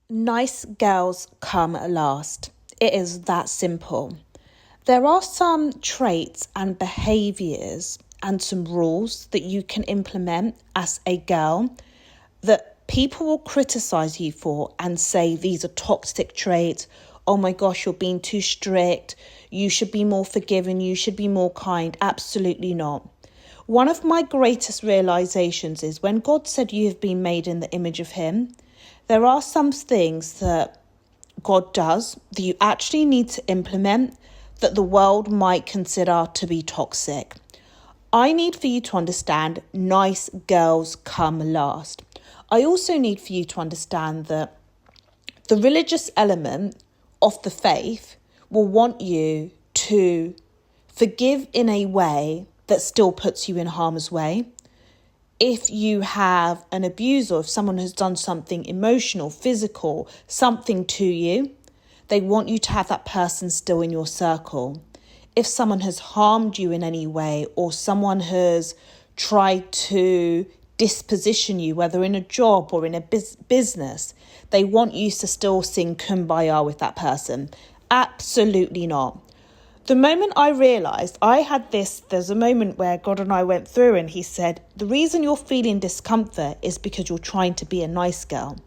Nice girls come last. It is that simple. There are some traits and behaviours and some rules that you can implement as a girl that people will criticise you for and say these are toxic traits. Oh my gosh, you're being too strict. You should be more forgiving. You should be more kind. Absolutely not. One of my greatest realizations is when God said you have been made in the image of him, there are some things that God does that you actually need to implement that the world might consider to be toxic. I need for you to understand nice girls come last. I also need for you to understand that the religious element of the faith will want you to forgive in a way that still puts you in harm's way. If you have an abuser, if someone has done something emotional, physical, something to you, they want you to have that person still in your circle. If someone has harmed you in any way or someone has tried to disposition you, whether in a job or in a business, they want you to still sing Kumbaya with that person. Absolutely not. The moment I realised there's a moment where God and I went through and he said, the reason you're feeling discomfort is because you're trying to be a nice girl.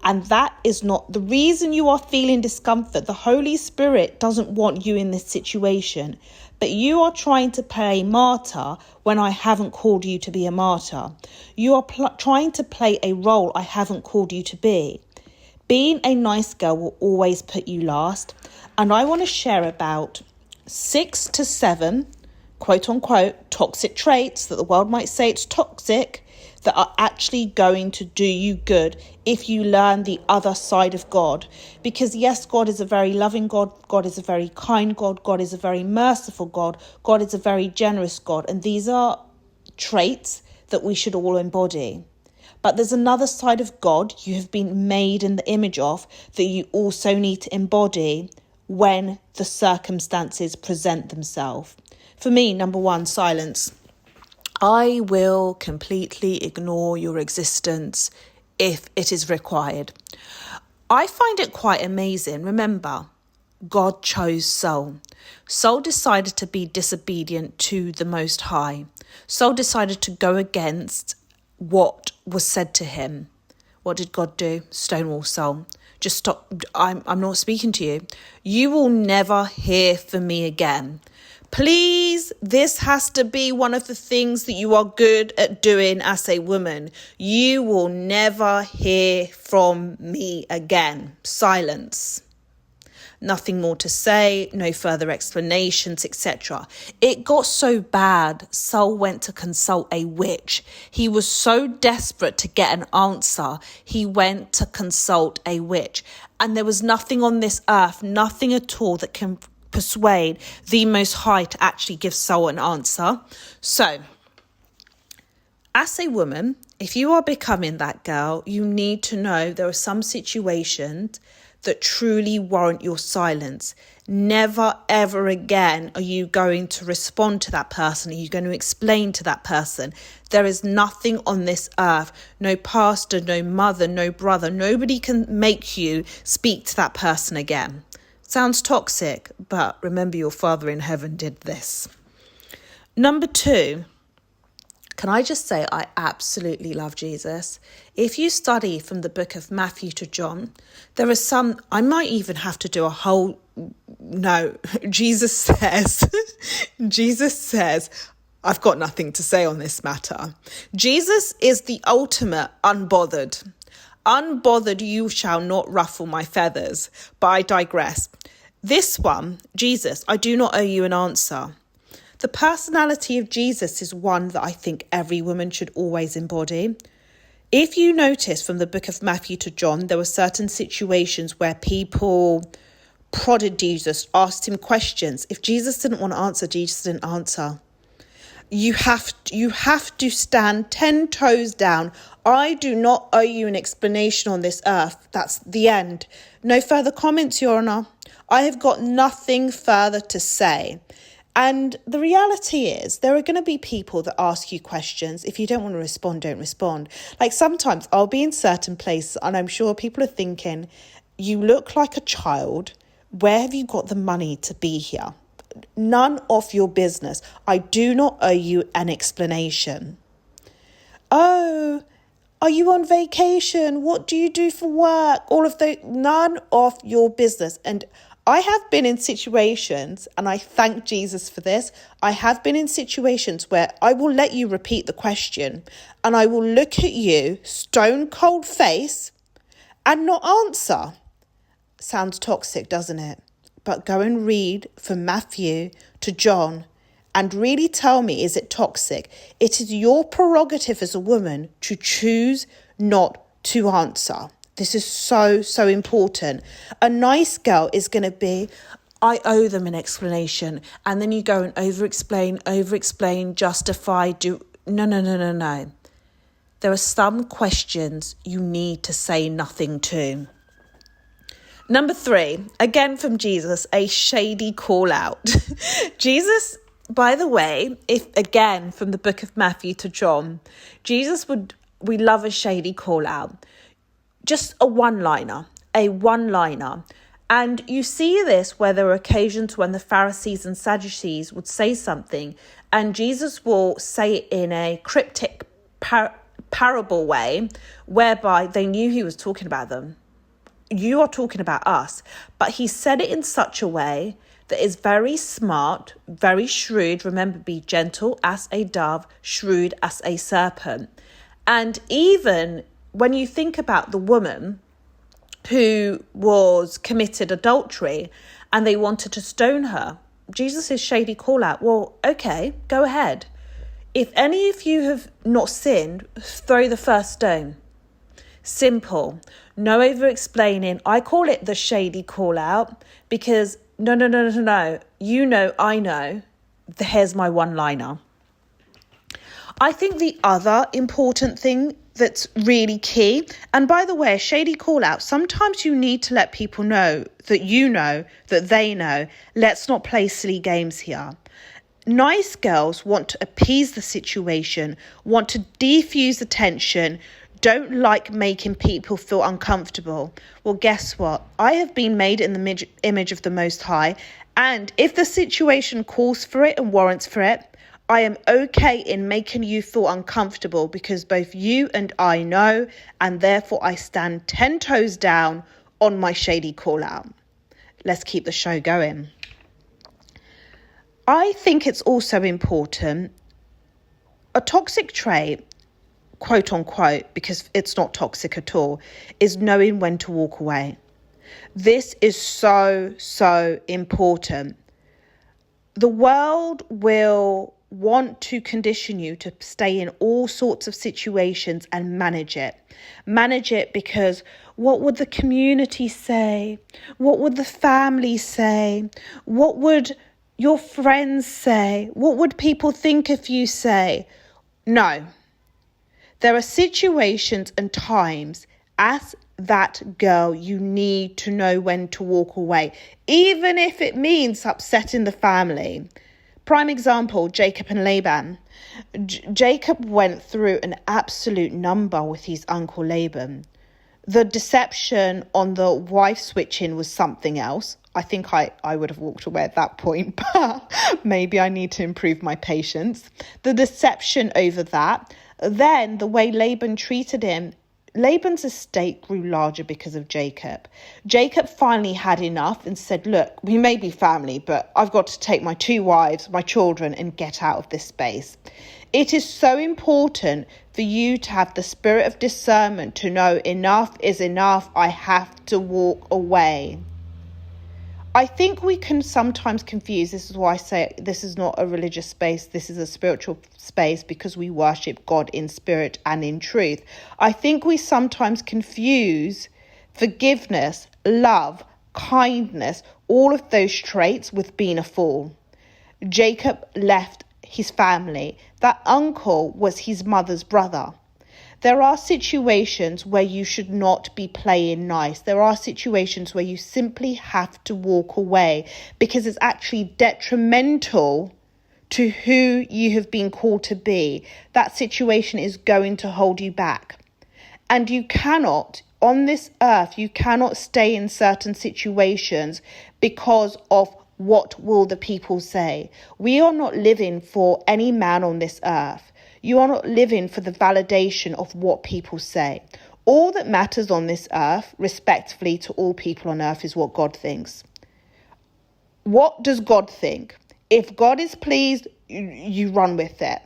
And that is not the reason you are feeling discomfort. The Holy Spirit doesn't want you in this situation, but you are trying to play martyr when I haven't called you to be a martyr. You are trying to play a role I haven't called you to be. Being a nice girl will always put you last. And I want to share about 6 to 7, quote unquote, toxic traits that the world might say it's toxic, that are actually going to do you good if you learn the other side of God. Because yes, God is a very loving God. God is a very kind God. God is a very merciful God. God is a very generous God. And these are traits that we should all embody. But there's another side of God you have been made in the image of that you also need to embody when the circumstances present themselves. For me, number 1, silence. I will completely ignore your existence if it is required. I find it quite amazing. Remember, God chose Saul. Saul decided to be disobedient to the Most High. Saul decided to go against what was said to him. What did God do? Stonewall Saul. Just stop. I'm not speaking to you. You will never hear from me again. Please, this has to be one of the things that you are good at doing as a woman. You will never hear from me again. Silence. Nothing more to say, no further explanations, etc. It got so bad, Saul went to consult a witch. He was so desperate to get an answer, he went to consult a witch. And there was nothing on this earth, nothing at all that can persuade the Most High to actually give Saul an answer. So, as a woman, if you are becoming that girl, you need to know there are some situations that truly warrant your silence. Never, ever again are you going to respond to that person. Are you going to explain to that person? There is nothing on this earth, no pastor, no mother, no brother. Nobody can make you speak to that person again. Sounds toxic, but remember your Father in heaven did this. Number 2, can I just say I absolutely love Jesus. If you study from the book of Matthew to John, there are some, I might even have to do a whole, no, Jesus says, I've got nothing to say on this matter. Jesus is the ultimate unbothered. Unbothered, you shall not ruffle my feathers. But I digress. This one, Jesus, I do not owe you an answer. The personality of Jesus is one that I think every woman should always embody. If you notice from the book of Matthew to John, there were certain situations where people prodded Jesus, asked him questions. If Jesus didn't want to answer, Jesus didn't answer. You have to stand 10 toes down. I do not owe you an explanation on this earth. That's the end. No further comments, Your Honour. I have got nothing further to say. And the reality is there are going to be people that ask you questions. If you don't want to respond, don't respond. Like sometimes I'll be in certain places and I'm sure people are thinking, you look like a child. Where have you got the money to be here? None of your business. I do not owe you an explanation. Oh, are you on vacation? What do you do for work? All of those, none of your business. And I have been in situations, and I thank Jesus for this. I have been in situations where I will let you repeat the question and I will look at you stone cold face and not answer. Sounds toxic, doesn't it? But go and read from Matthew to John and really tell me, is it toxic? It is your prerogative as a woman to choose not to answer. This is so, so important. A nice girl is going to be, I owe them an explanation. And then you go and over-explain, justify, No. There are some questions you need to say nothing to. Number 3, again from Jesus, a shady call out. Jesus, by the way, if again from the book of Matthew to John, we love a shady call out. Just a one-liner. And you see this where there are occasions when the Pharisees and Sadducees would say something and Jesus will say it in a cryptic parable way whereby they knew he was talking about them. You are talking about us. But he said it in such a way that is very smart, very shrewd. Remember, be gentle as a dove, shrewd as a serpent. And even when you think about the woman who was committed adultery and they wanted to stone her, Jesus' shady call out, well, okay, go ahead. If any of you have not sinned, throw the first stone. Simple. No over-explaining. I call it the shady call out because no. You know, I know. Here's my one-liner. I think the other important thing that's really key, and by the way, a shady call out, sometimes you need to let people know that they know. Let's not play silly games here. Nice girls want to appease the situation, want to defuse the tension, don't like making people feel uncomfortable. Well, guess what? I have been made in the image of the Most High, and if the situation calls for it and warrants for it, I am okay in making you feel uncomfortable because both you and I know, and therefore I stand 10 toes down on my shady call out. Let's keep the show going. I think it's also important, a toxic trait, quote unquote, because it's not toxic at all, is knowing when to walk away. This is so, so important. The world will want to condition you to stay in all sorts of situations and manage it. Manage it because what would the community say? What would the family say? What would your friends say? What would people think if you say? No. There are situations and times as that girl, you need to know when to walk away, even if it means upsetting the family. Prime example, Jacob and Laban. Jacob went through an absolute number with his uncle Laban. The deception on the wife switching was something else. I think I would have walked away at that point, but maybe I need to improve my patience. The deception over that. Then the way Laban treated him. Laban's estate grew larger because of Jacob. Jacob finally had enough and said, look, we may be family, but I've got to take my 2 wives, my children, and get out of this space. It is so important for you to have the spirit of discernment to know enough is enough. I have to walk away. I think we can sometimes confuse, this is why I say this is not a religious space, this is a spiritual space because we worship God in spirit and in truth. I think we sometimes confuse forgiveness, love, kindness, all of those traits with being a fool. Jacob left his family. That uncle was his mother's brother. There are situations where you should not be playing nice. There are situations where you simply have to walk away because it's actually detrimental to who you have been called to be. That situation is going to hold you back. And you cannot, on this earth, you cannot stay in certain situations because of what will the people say. We are not living for any man on this earth. You are not living for the validation of what people say. All that matters on this earth, respectfully to all people on earth, is what God thinks. What does God think? If God is pleased, you run with it.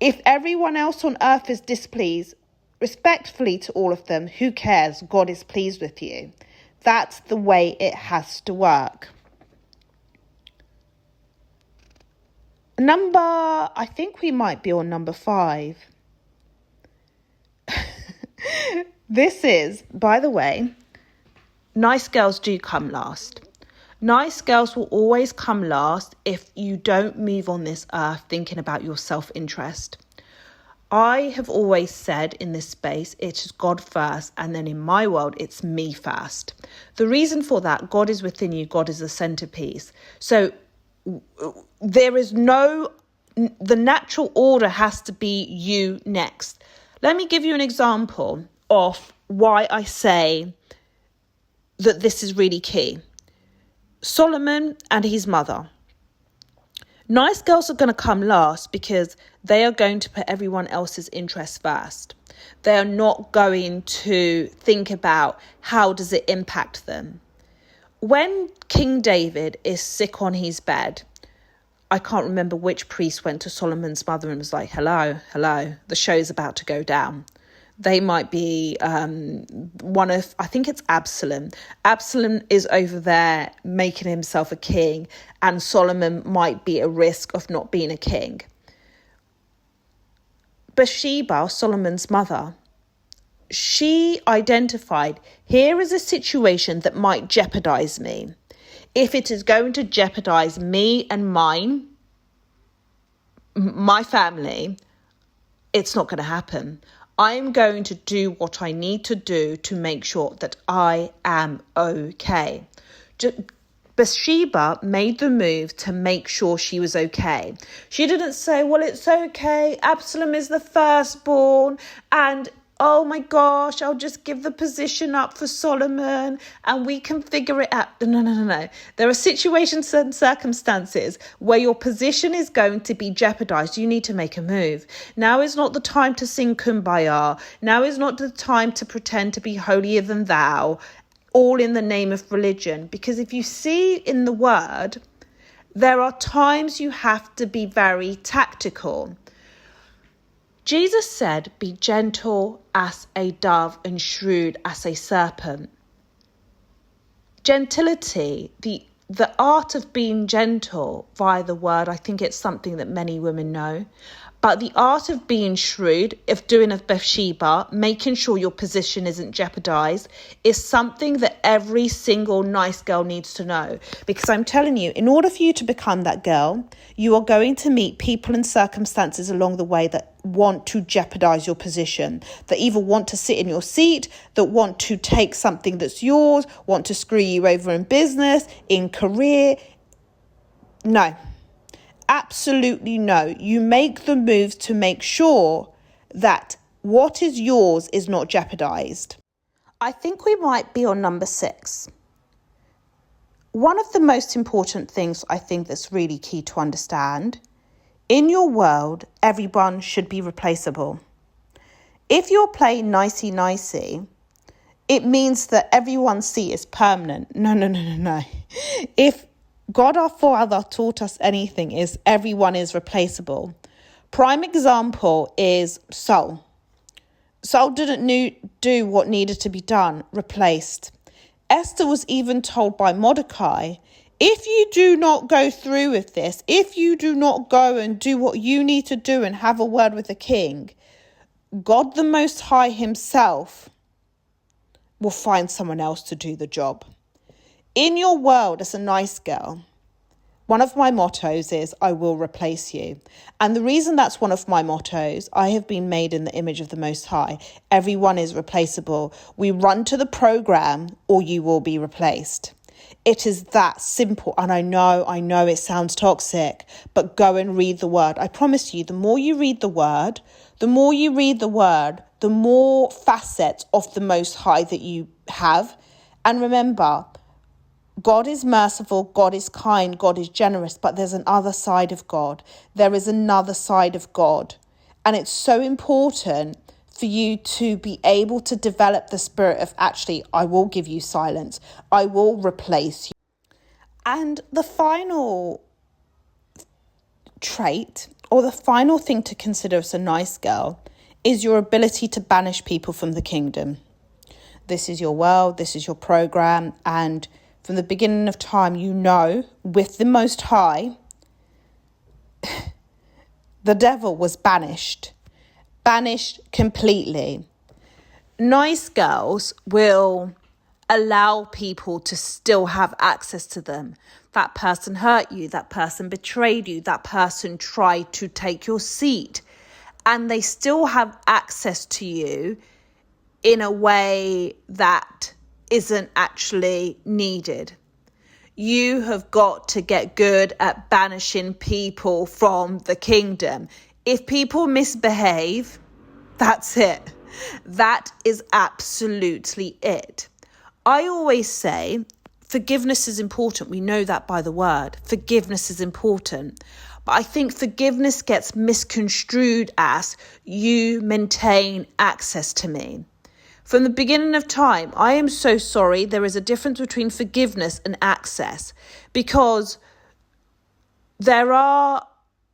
If everyone else on earth is displeased, respectfully to all of them, who cares? God is pleased with you. That's the way it has to work. I think we might be on number 5. This is, by the way, nice girls do come last. Nice girls will always come last if you don't move on this earth thinking about your self-interest. I have always said in this space, it is God first, and then in my world, it's me first. The reason for that, God is within you, God is the centerpiece. So there is the natural order has to be you next. Let me give you an example of why I say that this is really key. Solomon and his mother. Nice girls are going to come last because they are going to put everyone else's interests first. They are not going to think about how does it impact them. When King David is sick on his bed, I can't remember which priest went to Solomon's mother and was like, hello, the show's about to go down. They might be I think it's Absalom. Absalom is over there making himself a king, and Solomon might be at risk of not being a king. Bathsheba, Solomon's mother, she identified, here is a situation that might jeopardize me. If it is going to jeopardize me and my family, it's not going to happen. I'm going to do what I need to do to make sure that I am okay. Bathsheba made the move to make sure she was okay. She didn't say, well, it's okay, Absalom is the firstborn, and oh my gosh, I'll just give the position up for Solomon and we can figure it out. No. There are situations and circumstances where your position is going to be jeopardized. You need to make a move. Now is not the time to sing Kumbaya. Now is not the time to pretend to be holier than thou, all in the name of religion. Because if you see in the word, there are times you have to be very tactical. Jesus said, be gentle as a dove and shrewd as a serpent. Gentility, the art of being gentle via the word, I think it's something that many women know. But the art of being shrewd, of doing a Bathsheba, making sure your position isn't jeopardized, is something that every single nice girl needs to know. Because I'm telling you, in order for you to become that girl, you are going to meet people and circumstances along the way that want to jeopardize your position, that either want to sit in your seat, that want to take something that's yours, want to screw you over in business, in career. No. Absolutely no. You make the moves to make sure that what is yours is not jeopardized. I think we might be on number 6. One of the most important things I think that's really key to understand, in your world, everyone should be replaceable. If you're playing nicey, it means that everyone's seat is permanent. No. If God our Father taught us anything, is everyone is replaceable. Prime example is Saul. Saul didn't do what needed to be done, replaced. Esther was even told by Mordecai, if you do not go through with this, if you do not go and do what you need to do and have a word with the king, God the Most High himself will find someone else to do the job. In your world as a nice girl, One of my mottos is, I will replace you. And the reason that's one of my mottos, I have been made in the image of the Most High. Everyone is replaceable. We run to the program or you will be replaced. It is that simple. And I know it sounds toxic, but go and read the word. I promise you, the more you read the word, the more facets of the Most High that you have. And remember, God is merciful, God is kind, God is generous, but there's another side of God. There is another side of God. And it's so important for you to be able to develop the spirit of, actually, I will give you silence. I will replace you. And the final trait, or the final thing to consider as a nice girl, is your ability to banish people from the kingdom. This is your world, this is your program, and from the beginning of time, with the Most High, the devil was banished completely. Nice girls will allow people to still have access to them. That person hurt you, that person betrayed you, that person tried to take your seat, and they still have access to you in a way that isn't actually needed. You have got to get good at banishing people from the kingdom. If people misbehave, that's it. That is absolutely it. I always say forgiveness is important. We know that by the word. Forgiveness is important. But I think forgiveness gets misconstrued as you maintain access to me. From the beginning of time, I am so sorry. There is a difference between forgiveness and access, because there are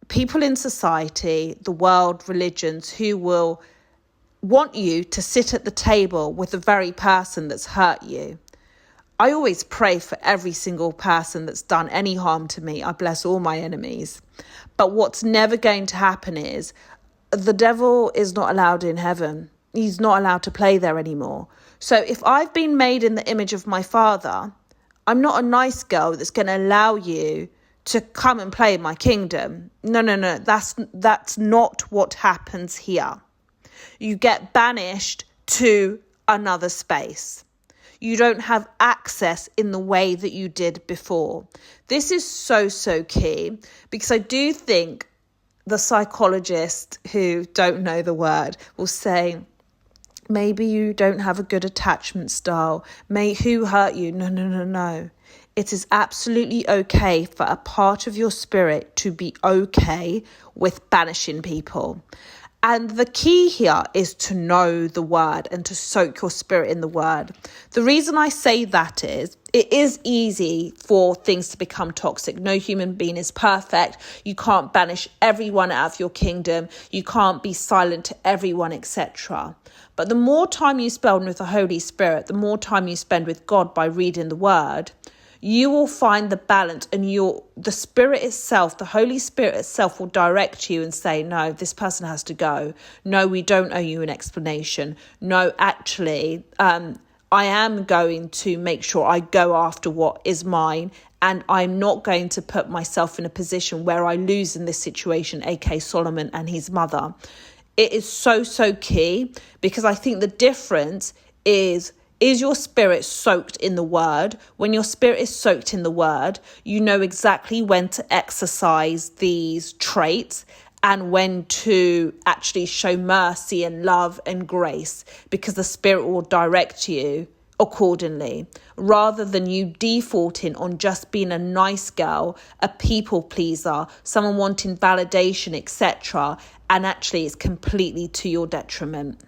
people in society, the world, religions, who will want you to sit at the table with the very person that's hurt you. I always pray for every single person that's done any harm to me. I bless all my enemies. But what's never going to happen is the devil is not allowed in heaven. He's not allowed to play there anymore. So if I've been made in the image of my Father, I'm not a nice girl that's going to allow you to come and play in my kingdom. No. That's not what happens here. You get banished to another space. You don't have access in the way that you did before. This is so key, because I do think the psychologists who don't know the word will say, maybe you don't have a good attachment style. Who hurt you? No. It is absolutely okay for a part of your spirit to be okay with banishing people. And the key here is to know the word and to soak your spirit in the word. The reason I say that is, it is easy for things to become toxic. No human being is perfect. You can't banish everyone out of your kingdom. You can't be silent to everyone, etc. But the more time you spend with the Holy Spirit, the more time you spend with God by reading the word, you will find the balance, and the Spirit itself, the Holy Spirit itself, will direct you and say, no, this person has to go. No, we don't owe you an explanation. No, actually, I am going to make sure I go after what is mine, and I'm not going to put myself in a position where I lose in this situation, aka Solomon and his mother. It is so key, because I think the difference is your spirit soaked in the word? When your spirit is soaked in the word, you know exactly when to exercise these traits and when to actually show mercy and love and grace, because the Spirit will direct you accordingly, rather than you defaulting on just being a nice girl, a people pleaser, someone wanting validation, etc. And actually it's completely to your detriment.